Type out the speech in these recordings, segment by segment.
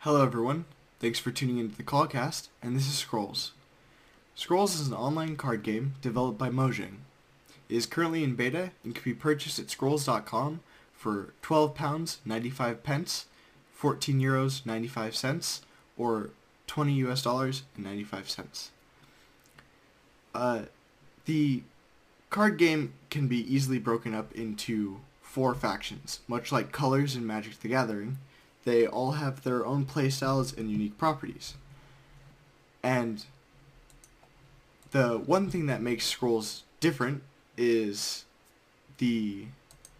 Hello everyone, thanks for tuning into the Callcast, and this is Scrolls. Scrolls is an online card game developed by Mojang. It is currently in beta and can be purchased at scrolls.com for £12 95 pence, €14 95 cents, or $20 and 95 cents. The card game can be easily broken up into 4 factions, much like Colors in Magic the Gathering. They all have their own playstyles and unique properties. And the one thing that makes Scrolls different is the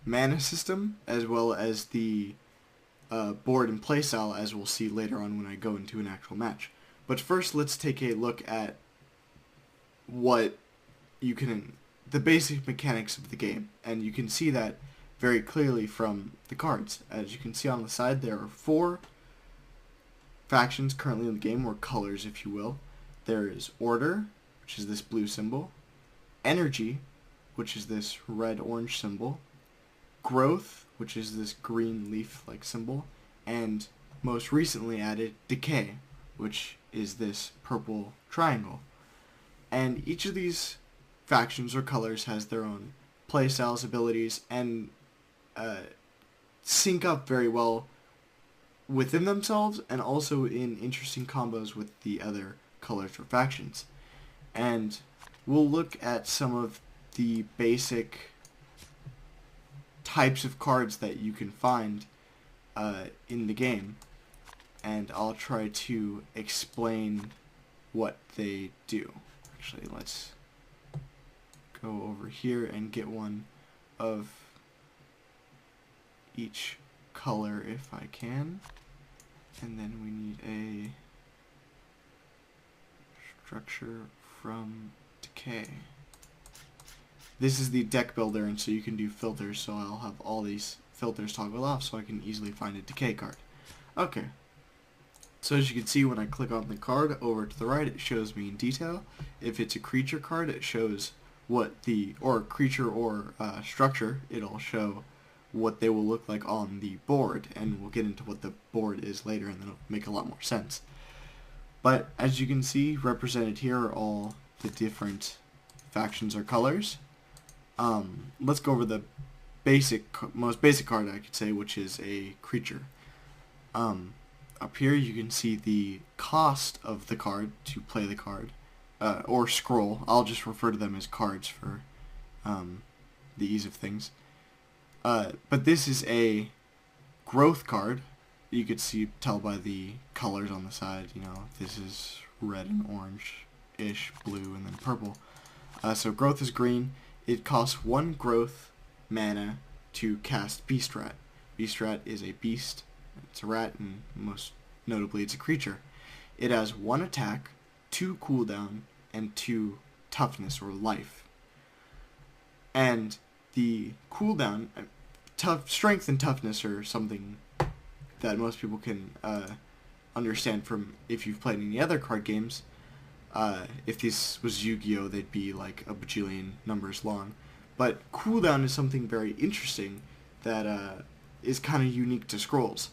mana system, as well as the board and playstyle, as we'll see later on when I go into an actual match. But first, let's take a look at what the basic mechanics of the game, and you can see that very clearly from the cards. As you can see on the side, there are 4 factions currently in the game, or colors if you will. There is Order, which is this blue symbol, Energy, which is this red-orange symbol, Growth, which is this green leaf-like symbol, and most recently added Decay, which is this purple triangle. And each of these factions or colors has their own playstyles, abilities, and sync up very well within themselves and also in interesting combos with the other colors or factions. And we'll look at some of the basic types of cards that you can find in the game, and I'll try to explain what they do. Actually, let's go over here and get one of each color if I can, and then we need a structure from Decay. This is the deck builder, and so you can do filters, so I'll have all these filters toggled off so I can easily find a Decay card. Okay, so as you can see, when I click on the card over to the right, it shows me in detail. If it's a creature card, it shows what the, or creature or structure, it'll show what they will look like on the board, and we'll get into what the board is later, and then it'll make a lot more sense. But as you can see, represented here are all the different factions or colors. Let's go over the most basic card I could say, which is a creature. Up here you can see the cost of the card to play the card, or scroll. I'll just refer to them as cards for the ease of things. But this is a growth card. You could tell by the colors on the side, this is red and orange-ish, blue, and then purple. So growth is green. It costs 1 growth mana to cast Beast Rat. Beast Rat is a beast. It's a rat, and most notably it's a creature. It has 1 attack, 2 cooldown, and 2 toughness or life. And the cooldown, strength and toughness are something that most people can understand from if you've played any other card games. If this was Yu-Gi-Oh, they'd be like a bajillion numbers long. But cooldown is something very interesting that is kind of unique to Scrolls.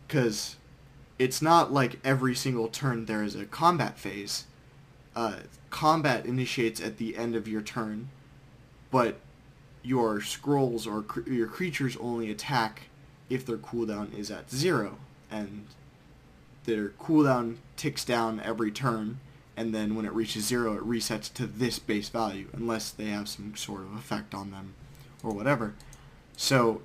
Because it's not like every single turn there is a combat phase. Combat initiates at the end of your turn, but your scrolls or your creatures only attack if their cooldown is at 0, and their cooldown ticks down every turn, and then when it reaches 0 it resets to this base value, unless they have some sort of effect on them or whatever. So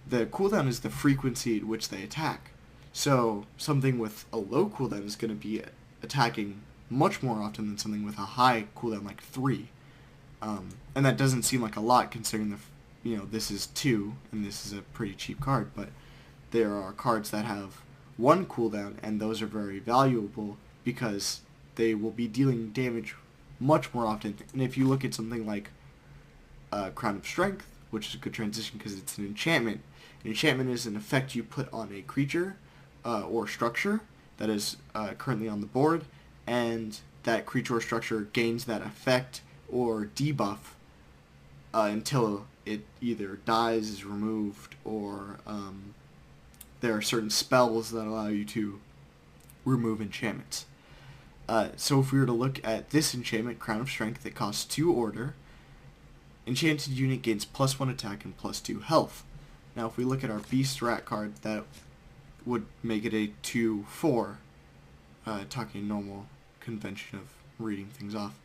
the cooldown is the frequency at which they attack. So something with a low cooldown is going to be attacking much more often than something with a high cooldown like 3. And that doesn't seem like a lot considering this is 2 and this is a pretty cheap card, but there are cards that have 1 cooldown, and those are very valuable because they will be dealing damage much more often. And if you look at something like Crown of Strength, which is a good transition because it's an enchantment. An enchantment is an effect you put on a creature or structure that is currently on the board, and that creature or structure gains that effect or debuff until it either dies, is removed, or there are certain spells that allow you to remove enchantments. So if we were to look at this enchantment, Crown of Strength, that costs 2 order, enchanted unit gains +1 attack and +2 health. Now if we look at our Beast Rat card, that would make it a 2/4, talking normal convention of reading things off.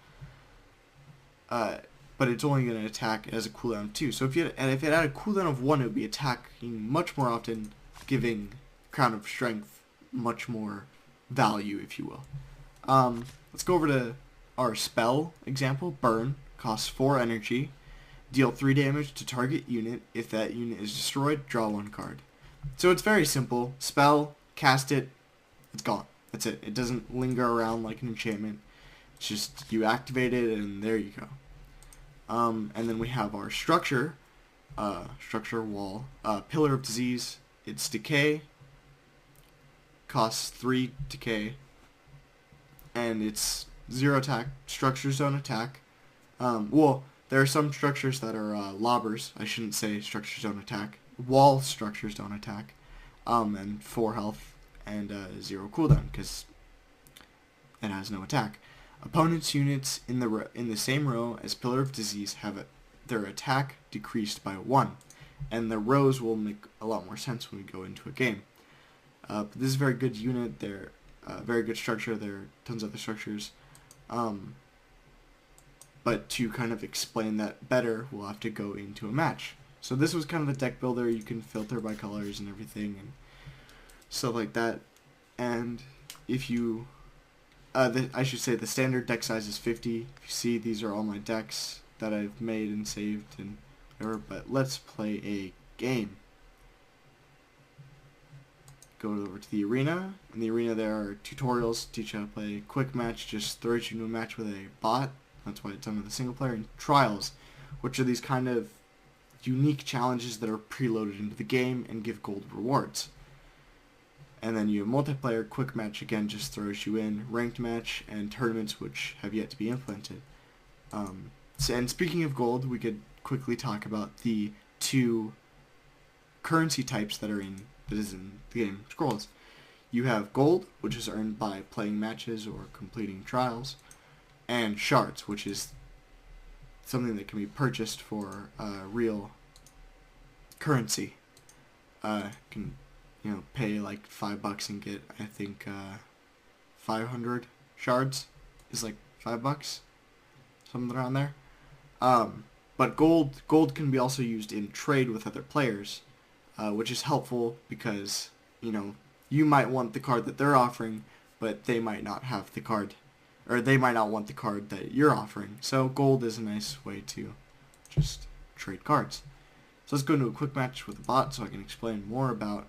But it's only going to attack as a cooldown of 2. So if it had a cooldown of 1, it would be attacking much more often, giving Crown of Strength much more value, if you will. Let's go over to our spell example. Burn costs 4 energy. Deal 3 damage to target unit. If that unit is destroyed, draw 1 card. So it's very simple. Spell, cast it, it's gone. That's it. It doesn't linger around like an enchantment. It's just you activate it and there you go. And then we have our structure wall. Pillar of Disease. It's decay. Costs 3 decay. And it's 0 attack. Structures don't attack. Well, there are some structures that are lobbers. I shouldn't say structures don't attack. Wall structures don't attack. And 4 health and 0 cooldown because it has no attack. Opponents' units in the same row as Pillar of Disease have their attack decreased by 1, and the rows will make a lot more sense when we go into a game. But this is a very good unit. They're very good structure. There are tons of other structures. But to kind of explain that better, we'll have to go into a match. So this was kind of a deck builder. You can filter by colors and everything and stuff like that. And if you, I should say the standard deck size is 50. If you see, these are all my decks that I've made and saved and whatever. But let's play a game. Go over to the arena. In the arena there are tutorials to teach you how to play. Quick match just throws you into a match with a bot. That's why it's done with a single player. And trials, which are these kind of unique challenges that are preloaded into the game and give gold rewards. And then you have multiplayer. Quick match again just throws you in. Ranked match and tournaments, which have yet to be implemented. And speaking of gold, we could quickly talk about the 2 currency types that is in the game Scrolls. You have gold, which is earned by playing matches or completing trials, and shards, which is something that can be purchased for real currency. Can pay like $5 and get, I think, 500 shards is like $5, something around there. But gold can be also used in trade with other players, which is helpful because you might want the card that they're offering, but they might not have the card, or they might not want the card that you're offering. So gold is a nice way to just trade cards. So let's go into a quick match with the bot so I can explain more about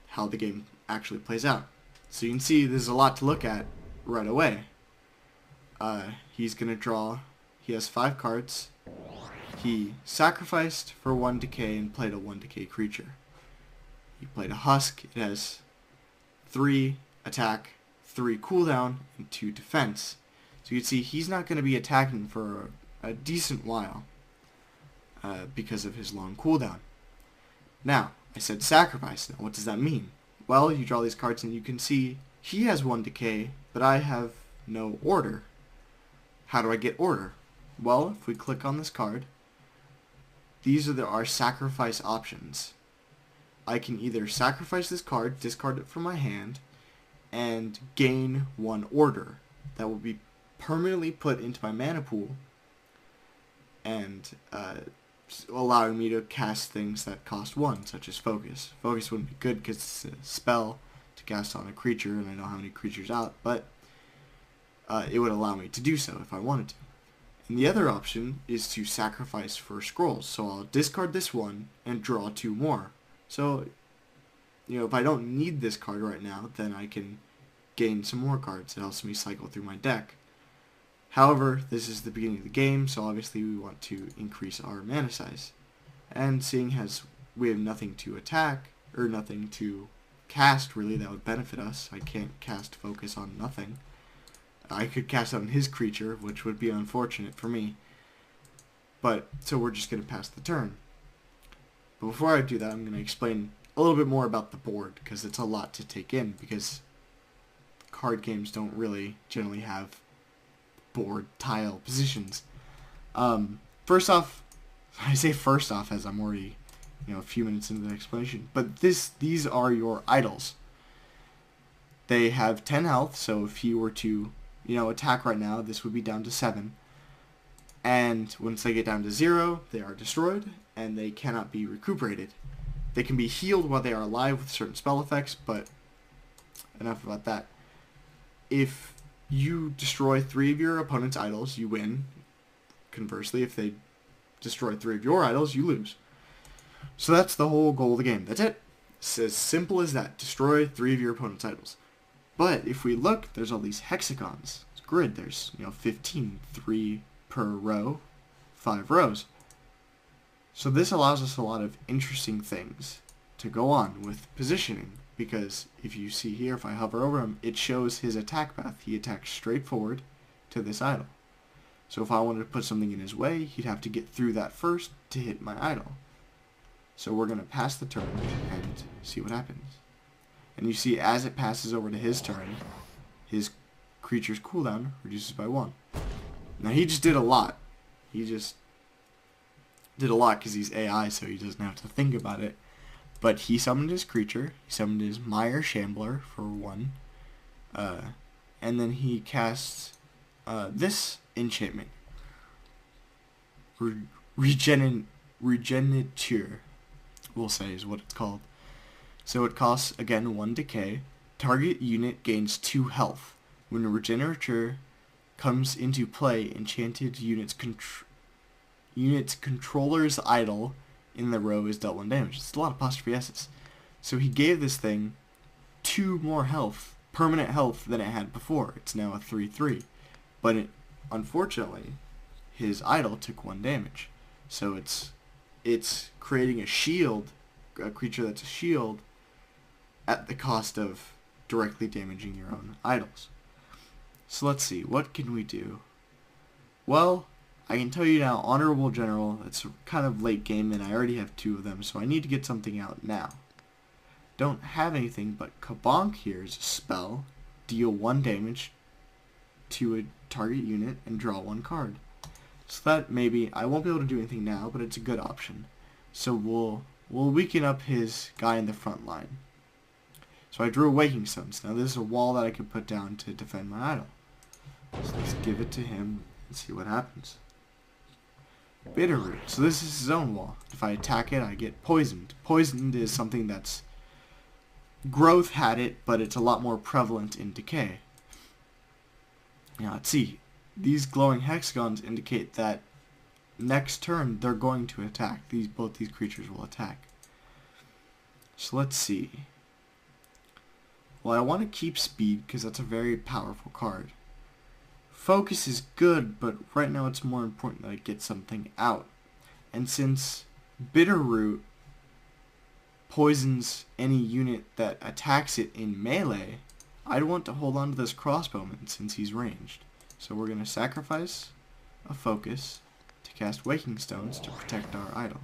how the game actually plays out. So you can see there's a lot to look at right away. He's going to draw. He has 5 cards. He sacrificed for 1 decay and played a 1 decay creature. He played a husk. It has 3 attack, 3 cooldown, and 2 defense. So you can see he's not going to be attacking for a decent while because of his long cooldown. Now, I said sacrifice. Now, what does that mean? Well, you draw these cards and you can see he has 1 decay, but I have no order. How do I get order? Well, if we click on this card, these are our sacrifice options. I can either sacrifice this card, discard it from my hand, and gain 1 order that will be permanently put into my mana pool and allowing me to cast things that cost 1, such as Focus. Focus wouldn't be good because it's a spell to cast on a creature, and I don't have any creatures out, but it would allow me to do so if I wanted to. And the other option is to sacrifice for scrolls. So I'll discard this one and draw 2 more. So, if I don't need this card right now, then I can gain some more cards. It helps me cycle through my deck. However, this is the beginning of the game, so obviously we want to increase our mana size. And seeing as we have nothing to attack, or nothing to cast really that would benefit us, I can't cast Focus on nothing. I could cast on his creature, which would be unfortunate for me. But, so we're just going to pass the turn. But before I do that, I'm going to explain a little bit more about the board, because it's a lot to take in, because card games don't really generally have board tile positions. First off, I say first off as I'm already, a few minutes into the explanation, but these are your idols. They have 10 health, so if you were to, attack right now, this would be down to 7. And once they get down to 0, they are destroyed, and they cannot be recuperated. They can be healed while they are alive with certain spell effects, but enough about that. If you destroy 3 of your opponent's idols, you win. Conversely, if they destroy 3 of your idols, you lose. So that's the whole goal of the game. That's it. It's as simple as that. Destroy 3 of your opponent's idols. But if we look, there's all these hexagons. It's grid. There's 15, 3 per row, 5 rows. So this allows us a lot of interesting things to go on with positioning, because if you see here, if I hover over him, it shows his attack path. He attacks straight forward to this idol. So if I wanted to put something in his way, he'd have to get through that first to hit my idol. So we're going to pass the turn and see what happens. And you see, as it passes over to his turn, his creature's cooldown reduces by 1. Now he just did a lot. He just did a lot because he's AI, so he doesn't have to think about it. But he summoned his creature. He summoned his Mire Shambler for 1. And then he casts this enchantment. Regenerature, we'll say, is what it's called. So it costs, again, 1 decay. Target unit gains 2 health. When Regenerature comes into play, enchanted unit's controller's idol in the row is dealt 1 damage. It's a lot of apostrophe S's. So he gave this thing 2 more health, permanent health, than it had before. It's now a 3/3. But unfortunately, his idol took 1 damage. So it's creating a shield, a creature that's a shield, at the cost of directly damaging your own idols. So let's see, what can we do? Well, I can tell you now, Honorable General, it's kind of late game and I already have 2 of them, so I need to get something out now. Don't have anything, but Kabonk here is a spell, deal 1 damage to a target unit and draw 1 card. So that maybe, I won't be able to do anything now, but it's a good option. So we'll weaken up his guy in the front line. So I drew a Waking Stones. Now this is a wall that I could put down to defend my idol. So let's give it to him and see what happens. Bitterroot. So this is his own wall. If I attack it, I get poisoned. Poisoned is something that's... Growth had it, but it's a lot more prevalent in Decay. Now let's see. These glowing hexagons indicate that next turn they're going to attack. Both these creatures will attack. So let's see. Well, I want to keep speed because that's a very powerful card. Focus is good, but right now it's more important that I get something out. And since Bitterroot poisons any unit that attacks it in melee, I'd want to hold on to this crossbowman since he's ranged. So we're going to sacrifice a focus to cast Waking Stones to protect our idol.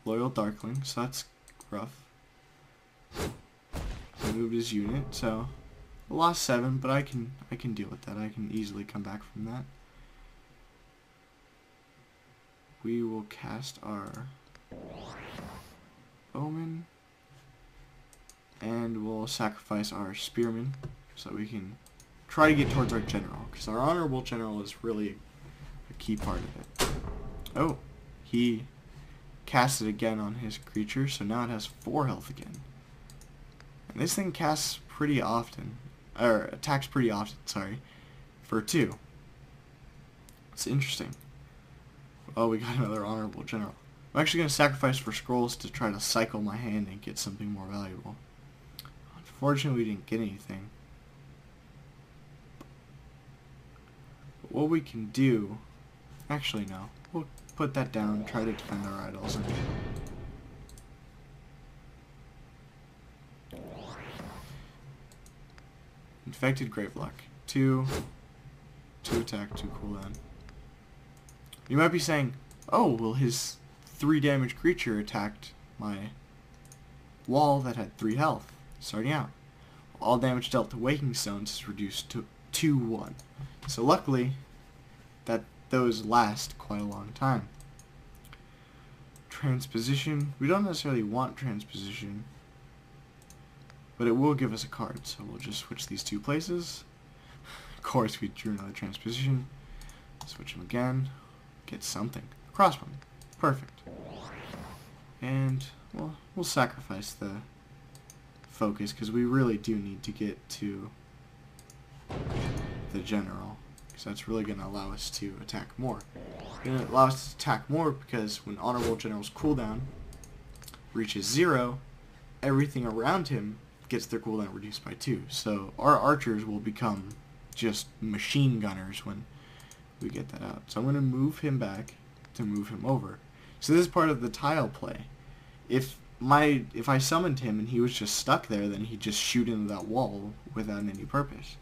Loyal Darkling, so that's rough. He moved his unit, so I lost 7, but I can deal with that. I can easily come back from that. We will cast our Bowman, and we'll sacrifice our Spearman so that we can try to get towards our General, because our Honorable General is really a key part of it. Oh, he cast it again on his creature, so now it has 4 health again. And this thing casts pretty often, or attacks pretty often, sorry, for 2. It's interesting. Oh, we got another Honorable General. I'm actually going to sacrifice for scrolls to try to cycle my hand and get something more valuable. Unfortunately, we didn't get anything. But what we can do... Actually, no. We'll put that down and try to defend our idols. Infected Gravelock. 2 attack, 2 cooldown. You might be saying, oh, well, his 3 damage creature attacked my wall that had 3 health starting out. All damage dealt to Waking Stones is reduced to 2-1. So luckily, that those last quite a long time. Transposition. We don't necessarily want transposition, but it will give us a card. So we'll just switch these 2 places. Of course, we drew another transposition. Switch them again. Get something. Crossbow. Perfect. And well, we'll sacrifice the focus because we really do need to get to the general, because that's really going to allow us to attack more. It's going to allow us to attack more because when Honorable General's cooldown reaches 0, everything around him gets their cooldown reduced by 2. So our archers will become just machine gunners when we get that out. So I'm going to move him back to move him over. So this is part of the tile play. If I summoned him and he was just stuck there, then he'd just shoot into that wall without any purpose.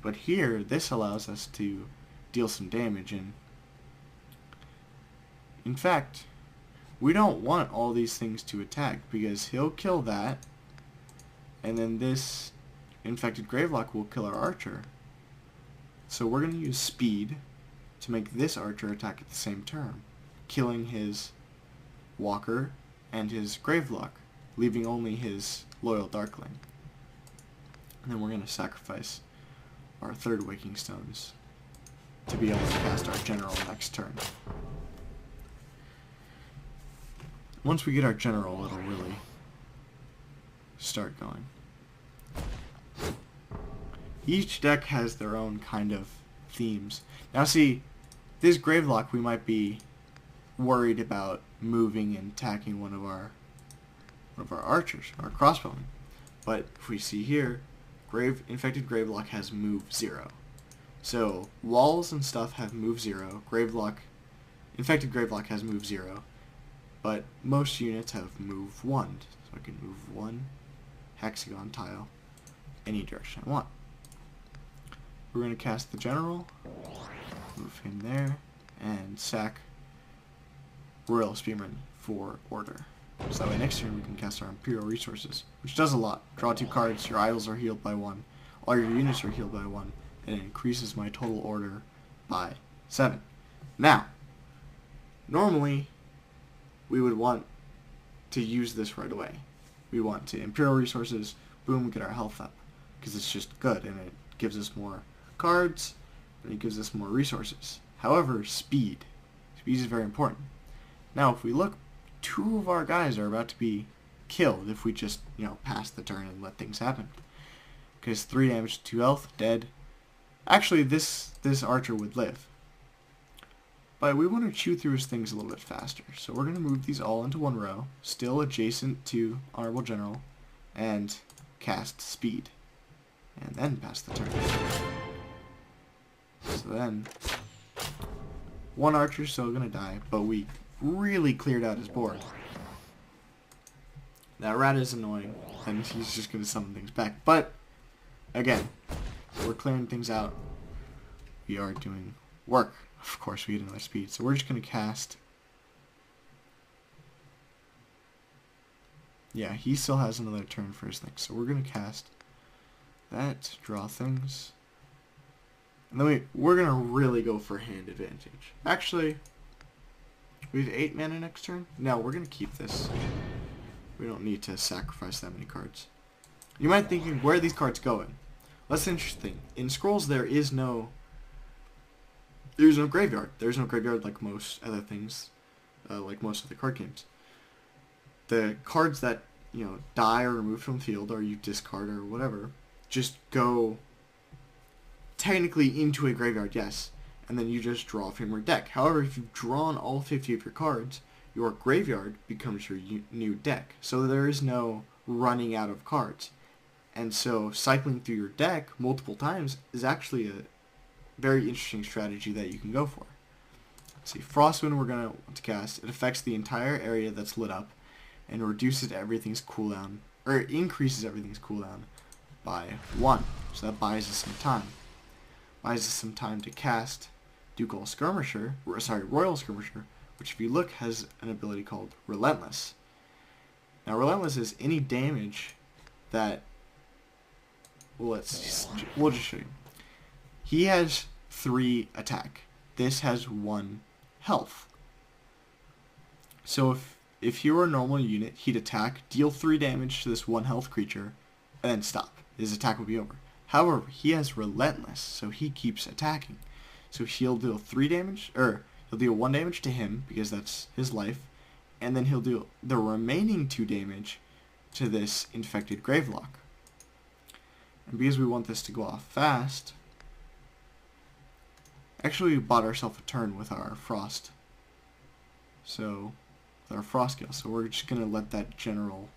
But here, this allows us to deal some damage, and in fact, we don't want all these things to attack, because he'll kill that, and then this infected Gravelock will kill our archer. So we're going to use speed to make this archer attack at the same turn, killing his walker and his Gravelock, leaving only his loyal Darkling. And then we're going to sacrifice our 3rd Waking Stones to be able to cast our general next turn. Once we get our general, it'll really start going. Each deck has their own kind of themes. Now see, this Gravelock we might be worried about moving and attacking one of our archers, our crossbowmen. But if we see here, infected Gravelock has move 0. So walls and stuff have move 0. Infected Gravelock has move 0. But most units have move 1. So I can move 1 hexagon tile any direction I want. We're going to cast the general, move him there, and sack Royal Spearman for order. So that way next turn we can cast our Imperial Resources, which does a lot. Draw 2 cards, your idols are healed by 1, all your units are healed by 1, and it increases my total order by 7. Now, normally we would want to use this right away. We want to Imperial Resources, boom, get our health up, because it's just good, and it gives us more cards, and it gives us more resources. However, speed. Speed is very important. Now, if we look, 2 of our guys are about to be killed if we just, pass the turn and let things happen. Because 3 damage, 2 health, dead. Actually, this archer would live. But we want to chew through his things a little bit faster. So we're going to move these all into one row, still adjacent to Honorable General, and cast speed. And then pass the turn. So then, 1 archer's still going to die, but we really cleared out his board. That rat is annoying, and he's just going to summon things back. But, again, we're clearing things out. We are doing work. Of course, we get another speed. So we're just going to cast... Yeah, he still has another turn for his thing. So we're going to cast that, draw things. And then we're going to really go for hand advantage. Actually, we have 8 mana next turn. No, we're going to keep this. We don't need to sacrifice that many cards. You might be thinking, where are these cards going? Well, that's interesting. In Scrolls, there's no graveyard. There's no graveyard like most other things, like most of the card games. The cards that, die or removed from the field, or you discard or whatever, just go technically into a graveyard, yes, and then you just draw from your deck. However, if you've drawn all 50 of your cards, your graveyard becomes your new deck. So there is no running out of cards. And so cycling through your deck multiple times is actually a very interesting strategy that you can go for. Let's see, Frostwind we're going to want to cast. It affects the entire area that's lit up and reduces everything's cooldown, or it increases everything's cooldown by 1. So that buys us some time. Buys us some time to cast Ducal Skirmisher, Royal Skirmisher, which if you look has an ability called Relentless. Now Relentless is any damage that, we'll just show you. He has 3 attack. This has 1 health. So if he were a normal unit, he'd attack, deal 3 damage to this 1 health creature, and then stop. His attack would be over. However, he has Relentless, so he keeps attacking. So he'll deal 3 damage, or he'll deal 1 damage to him, because that's his life, and then he'll do the remaining 2 damage to this infected Gravelock. And because we want this to go off fast, actually we bought ourselves a turn with our Frost. So, with our Frost Gale, so we're just going to let that general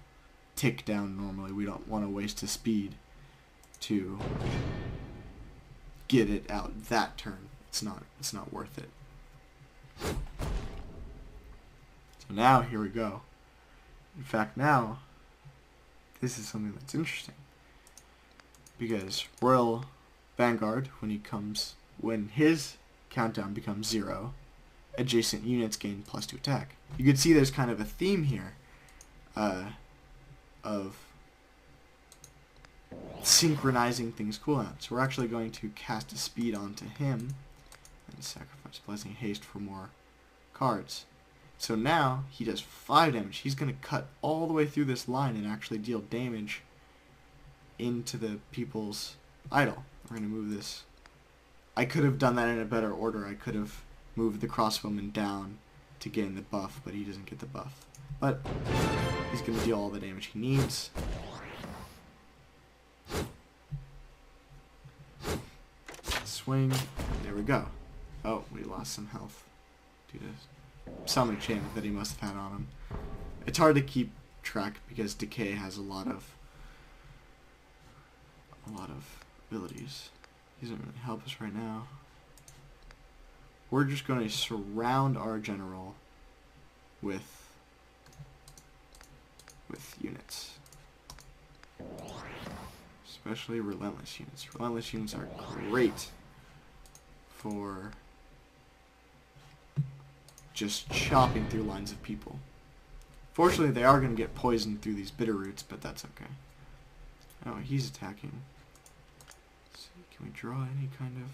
tick down normally. We don't want to waste his speed to get it out that turn. It's not worth it. So now, here we go. In fact, now, this is something that's interesting. Because Royal Vanguard, when his countdown becomes 0, adjacent units gain +2 attack. You can see there's kind of a theme here of synchronizing things cooldown. So we're actually going to cast a speed onto him and sacrifice Blessing Haste for more cards. So now he does 5 damage. He's going to cut all the way through this line and actually deal damage into the people's idol. We're going to move this. I could have done that in a better order. I could have moved the crossbowman down to gain the buff, but he doesn't get the buff. But he's going to deal all the damage he needs. Swing. There we go. Oh, we lost some health due to some enchantment that he must have had on him. It's hard to keep track because Decay has a lot of abilities. He doesn't really help us right now. We're just going to surround our general with units. Especially Relentless units. Relentless units are great for just chopping through lines of people. Fortunately, they are going to get poisoned through these bitter roots, but that's okay. Oh, he's attacking. Let's see, can we draw any kind of...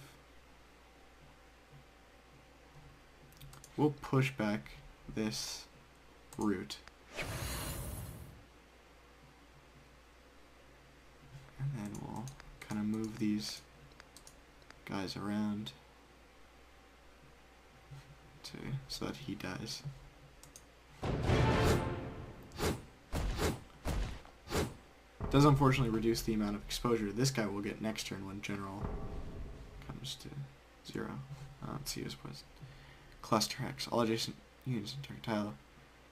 We'll push back this root. And then we'll kind of move these guys around so that he dies. Does unfortunately reduce the amount of exposure this guy will get next turn when general comes to 0. Let's see his poison. Cluster Hex. All adjacent units in target tile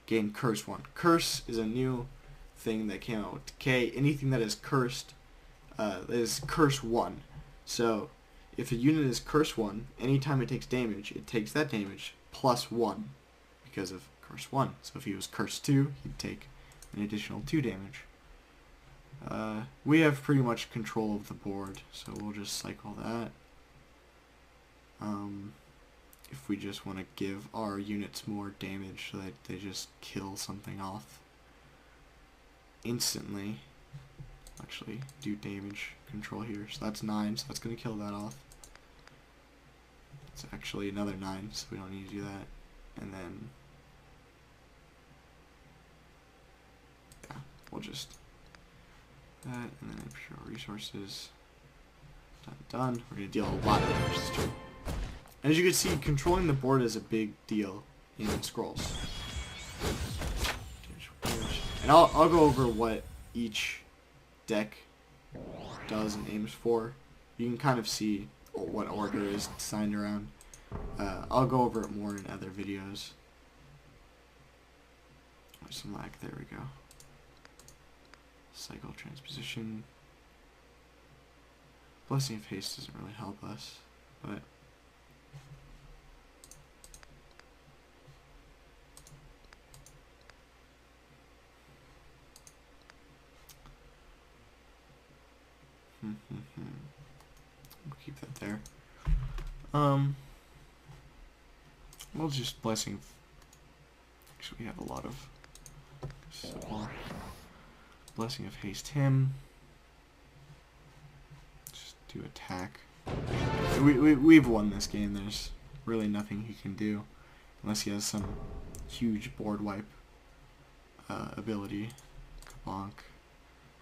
gain Curse 1. Curse is a new thing that came out with Decay. Anything that is cursed is Curse 1. So if a unit is Curse 1, anytime it takes damage, it takes that damage plus 1 because of Curse 1. So if he was Curse 2, he'd take an additional 2 damage. We have pretty much control of the board, so we'll just cycle that. If we just want to give our units more damage so that they just kill something off instantly. Actually, do damage control here. So that's 9, so that's going to kill that off. It's actually another 9, so we don't need to do that. And then, yeah, we'll just that, and then pure resources. Done. We're going to deal a lot of damage this turn. And as you can see, controlling the board is a big deal in Scrolls. And I'll go over what each deck does and aims for. You can kind of see what order is designed around. I'll go over it more in other videos. There's some lag. There we go. Cycle transposition. Blessing of Haste doesn't really help us, but we'll keep that there. We'll just Blessing. Actually, we have a lot of. So, Blessing of Haste him. Just do attack. We've won this game. There's really nothing he can do. Unless he has some huge board wipe ability. Kabonk.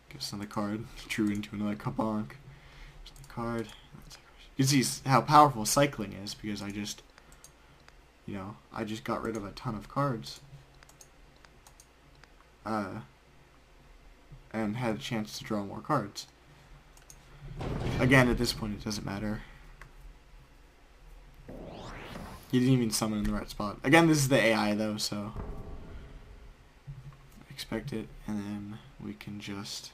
Give us another card. Drew into another Kabonk. There's another card. You can see how powerful cycling is because I just got rid of a ton of cards. And had a chance to draw more cards. Again, at this point, it doesn't matter. He didn't even summon in the right spot. Again, this is the AI, though, so expect it, and then we can just...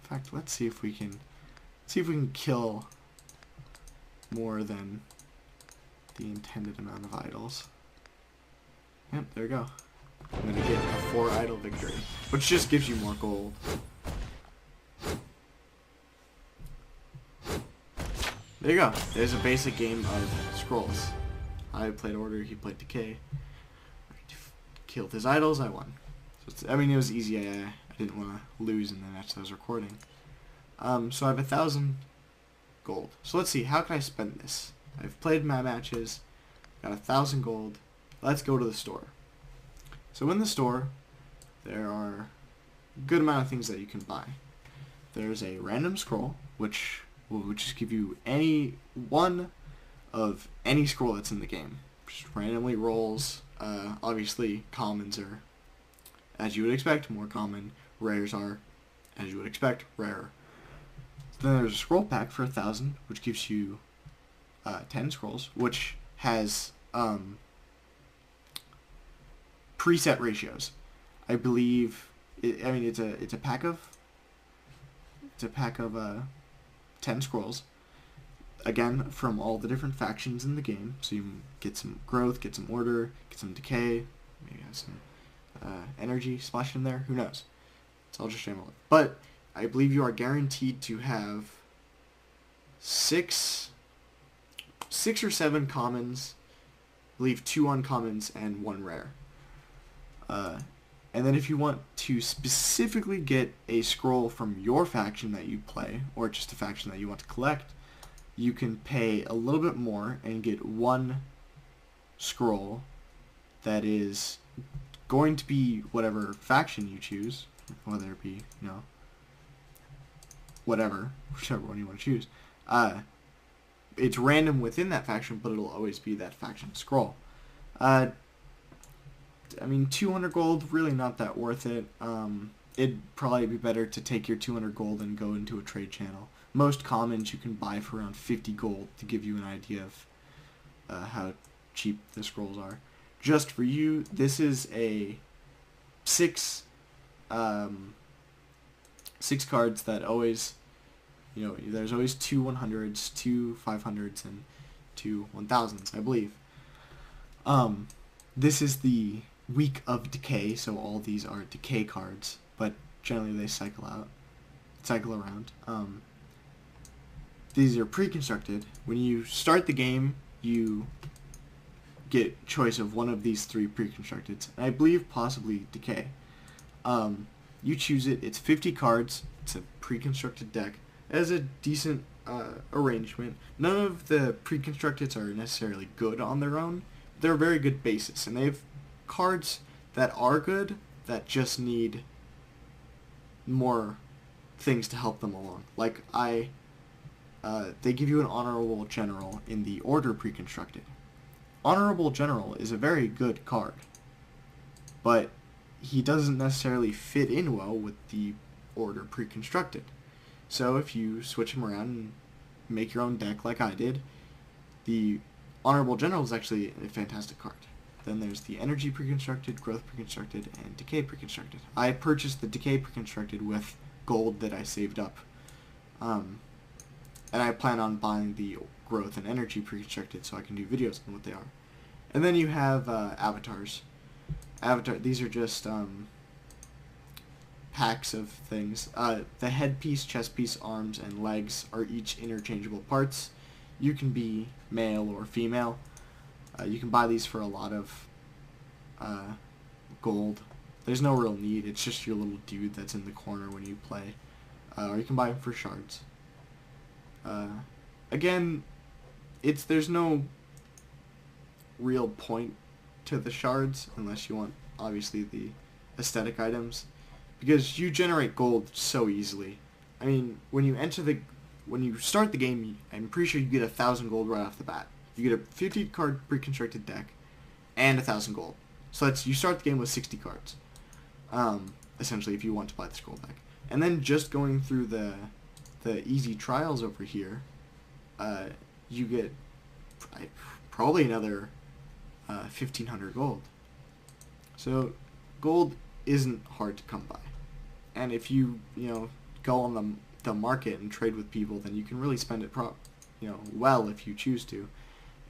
In fact, let's see if we can kill more than the intended amount of idols. Yep, there we go. I'm gonna get a 4 idol victory, which just gives you more gold. There you go. There's a basic game of scrolls. I played Order, he played Decay. I killed his idols, I won. So I mean, it was easy. I didn't want to lose in the match that I was recording. So I have 1,000 gold. So let's see, how can I spend this? I've played my matches, got 1,000 gold. Let's go to the store. So in the store, there are a good amount of things that you can buy. There's a random scroll, which will just give you any one of any scroll that's in the game. Just randomly rolls. Obviously, commons are, as you would expect, more common. Rares are, as you would expect, rarer. Then there's a scroll pack for 1,000, which gives you 10 scrolls, which has preset ratios. I believe. It's a pack of 10 scrolls. Again, from all the different factions in the game, so you get some growth, get some order, get some decay, maybe have some energy splashed in there. Who knows? It's all just random. But I believe you are guaranteed to have 6 or 7 commons, I believe 2 uncommons and 1 rare. And then if you want to specifically get a scroll from your faction that you play, or just a faction that you want to collect, you can pay a little bit more and get 1 scroll that is going to be whatever faction you choose, whether it be, whichever one you want to choose. It's random within that faction, but it'll always be that faction scroll. 200 gold, really not that worth it. It'd probably be better to take your 200 gold and go into a trade channel. Most commons you can buy for around 50 gold to give you an idea of how cheap the scrolls are. Just for you, this is a 6 cards that always, there's always 2 100s, 2 500s, and 2 1000s, I believe. This is the week of Decay, so all these are Decay cards, but generally they cycle around. These are pre-constructed. When you start the game, you get choice of one of these 3 pre-constructed, and I believe possibly Decay. You choose it. It's 50 cards. It's a pre-constructed deck. It has a decent arrangement. None of the pre-constructeds are necessarily good on their own. They're a very good basis, and they have cards that are good that just need more things to help them along. Like they give you an Honorable General in the Order pre-constructed. Honorable General is a very good card, but he doesn't necessarily fit in well with the Order pre-constructed. So if you switch him around and make your own deck like I did, the Honorable General is actually a fantastic card. Then there's the Energy pre-constructed, Growth pre-constructed, and Decay pre-constructed. I purchased the Decay pre-constructed with gold that I saved up. And I plan on buying the Growth and Energy pre-constructed so I can do videos on what they are. And then you have avatars. These are just packs of things. The headpiece, chest piece, arms, and legs are each interchangeable parts. You can be male or female. You can buy these for a lot of gold. There's no real need. It's just your little dude that's in the corner when you play. Or you can buy them for shards. Again, there's no real point to the shards unless you want, obviously, the aesthetic items, because you generate gold so easily. I mean, when you start the game, I'm pretty sure you get 1,000 gold right off the bat. You get a 50 card pre-constructed deck and 1,000 gold. So you start the game with 60 cards, essentially, if you want to buy the scroll pack. And then just going through the easy trials over here, you get probably another 1,500 gold. So gold isn't hard to come by, and if you go on the market and trade with people, then you can really spend it well if you choose to,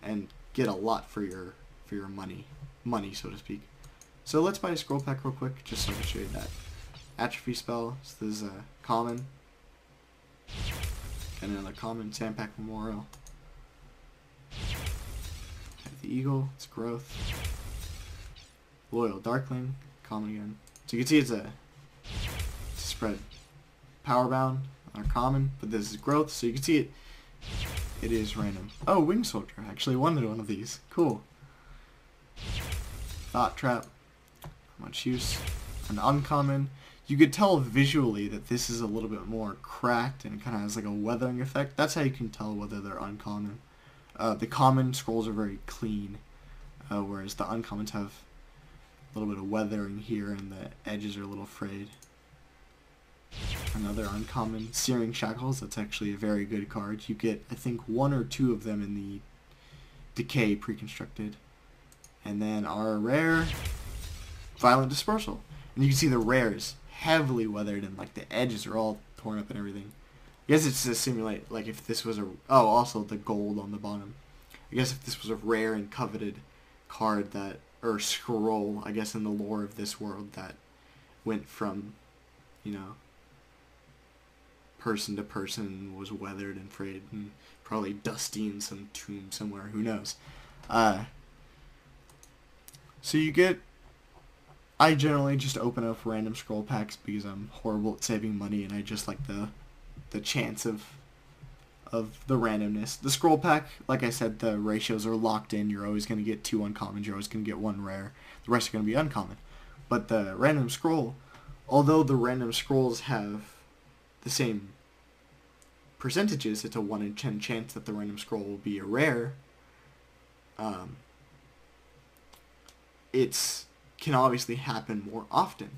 and get a lot for your money, so to speak. So let's buy a scroll pack real quick, just so I can show you that. Atrophy spell. So this is a common. And another common, Sandpack Memorial. Have the Eagle, it's growth. Loyal Darkling, common again. So you can see it's a spread. Powerbound, are common, but this is growth, so you can see it is random. Oh, Wing Soldier, I actually wanted one of these. Cool. Thought Trap, not much use. An uncommon. You could tell visually that this is a little bit more cracked and kind of has like a weathering effect. That's how you can tell whether they're uncommon. The common scrolls are very clean, whereas the uncommons have a little bit of weathering here and the edges are a little frayed. Another uncommon, Searing Shackles. That's actually a very good card. You get, I think, 1 or 2 of them in the Decay pre-constructed. And then our rare, Violent Dispersal. And you can see the rares heavily weathered and like the edges are all torn up and everything. I guess it's to simulate, like, if this was also the gold on the bottom. I guess if this was a rare and coveted card or scroll, I guess in the lore of this world, that went from, person to person, was weathered and frayed and probably dusty in some tomb somewhere, who knows. So I generally just open up random scroll packs because I'm horrible at saving money and I just like the chance of the randomness. The scroll pack, like I said, the ratios are locked in. You're always going to get 2 uncommons. You're always going to get 1 rare. The rest are going to be uncommon. But the random scroll, although the random scrolls have the same percentages, it's a 1 in 10 chance that the random scroll will be a rare. It's can obviously happen more often.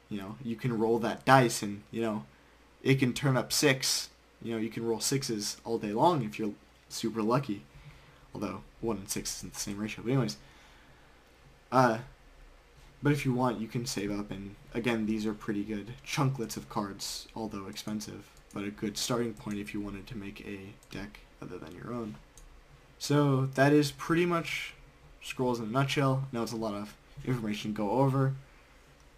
You can roll that dice and, it can turn up 6. You can roll 6s all day long if you're super lucky. Although 1 in 6 isn't the same ratio. But anyways, but if you want, you can save up, and again, these are pretty good chunklets of cards, although expensive, but a good starting point if you wanted to make a deck other than your own. So that is pretty much Scrolls in a nutshell. I know it's a lot of information to go over,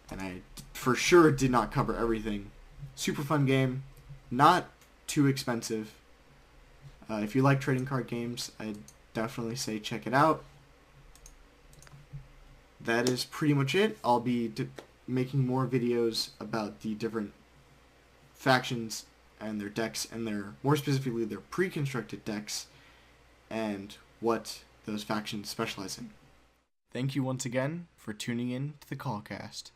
and I for sure did not cover everything. Super fun game, not too expensive. If you like trading card games, I'd definitely say check it out. That is pretty much it. I'll be making more videos about the different factions and their decks, and more specifically their pre-constructed decks, and what those factions specialize in. Thank you once again for tuning in to the Callcast.